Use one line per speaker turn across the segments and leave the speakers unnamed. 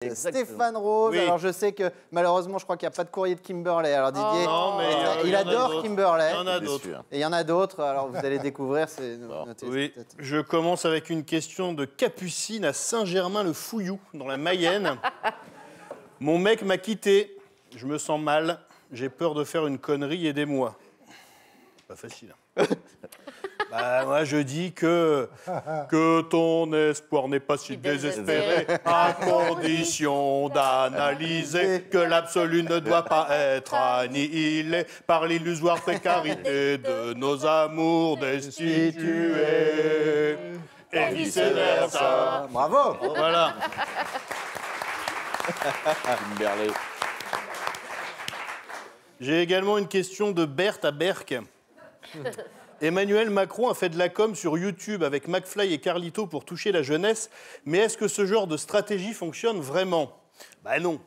Exactement.
Stéphane Rose.
Oui.
Alors je sais que malheureusement je crois qu'il n'y a pas de courrier de Kimberley. Alors Didier,
non, mais
il adore Kimberley.
Il y en a d'autres.
Et il y en a d'autres. Alors vous allez découvrir.
Oui, je commence avec une question de Capucine à Saint-Germain-le-Fouillou, dans la Mayenne. Mon mec m'a quitté. Je me sens mal. J'ai peur de faire une connerie. Aidez-moi. Pas facile. Bah, moi, je dis que ton espoir n'est pas si désespéré, à condition d'analyser que l'absolu ne doit pas être annihilé par l'illusoire précarité de nos amours destitués. Et vice-versa.
Bravo.
Voilà.
Kimberley.
J'ai également une question de Berthe à Berck. Emmanuel Macron a fait de la com sur YouTube avec McFly et Carlito pour toucher la jeunesse, mais est-ce que ce genre de stratégie fonctionne vraiment? Ben non.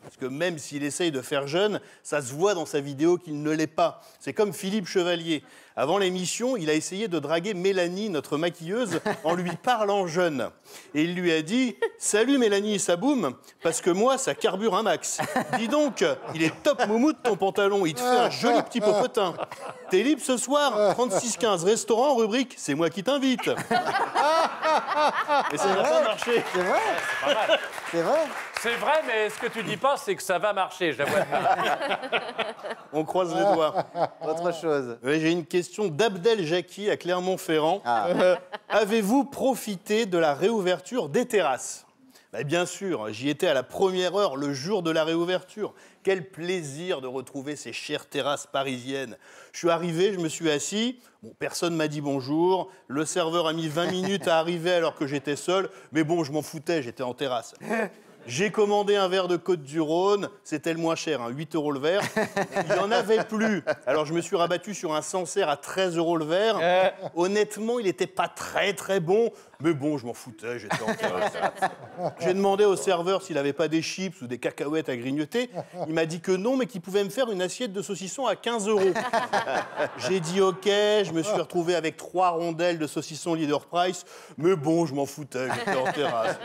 Parce que même s'il essaye de faire jeune, ça se voit dans sa vidéo qu'il ne l'est pas. C'est comme Philippe Chevalier. Avant l'émission, il a essayé de draguer Mélanie, notre maquilleuse, en lui parlant jeune. Et il lui a dit « Salut Mélanie, ça boum, parce que moi, ça carbure un max. Dis donc, il est top moumoute ton pantalon, il te fait un joli petit popotin. T'es libre ce soir, 3615 restaurant, rubrique, c'est moi qui t'invite. » Et ça n'a pas marché.
C'est vrai.
Pas mal.
C'est vrai.
C'est vrai, mais ce que tu dis pas, c'est que ça va marcher. Je la vois venir.
On croise les doigts.
Autre chose.
Oui, j'ai une question d'Abdel Jacqui à Clermont-Ferrand. Avez-vous profité de la réouverture des terrasses? Bah, bien sûr, j'y étais à la première heure, le jour de la réouverture. Quel plaisir de retrouver ces chères terrasses parisiennes. Je suis arrivé, je me suis assis. Bon, personne m'a dit bonjour. Le serveur a mis 20 minutes à arriver alors que j'étais seul. Mais bon, je m'en foutais, j'étais en terrasse. J'ai commandé un verre de Côte-du-Rhône, c'était le moins cher, 8 € le verre. Il n'y en avait plus. Alors je me suis rabattu sur un Sancerre à 13 € le verre. Honnêtement, il n'était pas très bon, mais bon, je m'en foutais, j'étais en terrasse. J'ai demandé au serveur s'il n'avait pas des chips ou des cacahuètes à grignoter. Il m'a dit que non, mais qu'il pouvait me faire une assiette de saucisson à 15 €. J'ai dit OK, je me suis retrouvé avec 3 rondelles de saucisson Leader Price, mais bon, je m'en foutais, j'étais en terrasse.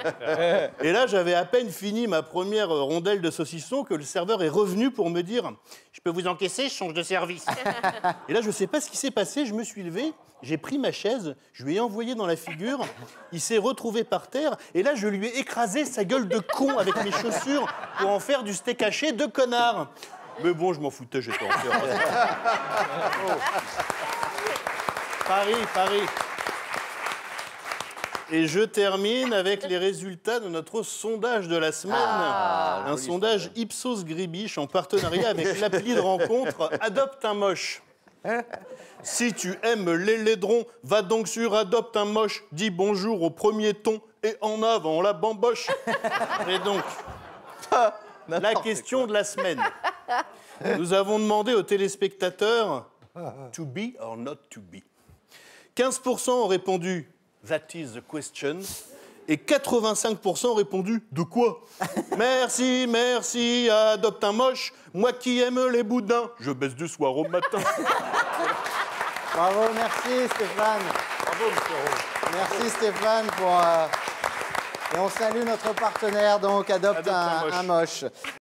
Et là, j'avais à peine fini ma première rondelle de saucisson que le serveur est revenu pour me dire « Je peux vous encaisser, je change de service. » Et là, je ne sais pas ce qui s'est passé, je me suis levé, j'ai pris ma chaise, je lui ai envoyé dans la figure, il s'est retrouvé par terre, et là, je lui ai écrasé sa gueule de con avec mes chaussures pour en faire du steak haché de connard. Mais bon, je m'en foutais, j'étais en terrasse. Paris. Et je termine avec les résultats de notre sondage de la semaine. Un sondage Ipsos Gribiche en partenariat avec l'appli de rencontre Adopte un moche. Si tu aimes les laidrons, va donc sur Adopte un moche, dis bonjour au premier ton et en avant la bamboche. Et donc, la question de la semaine. Nous avons demandé aux téléspectateurs to be or not to be. 15% ont répondu That is the question. Et 85% ont répondu de quoi? Merci, adopte un moche. Moi qui aime les boudins, je baisse du soir au matin.
Bravo, merci Stéphane.
Bravo, monsieur Rose.
Merci Stéphane pour. Et on salue notre partenaire donc Adopte un moche.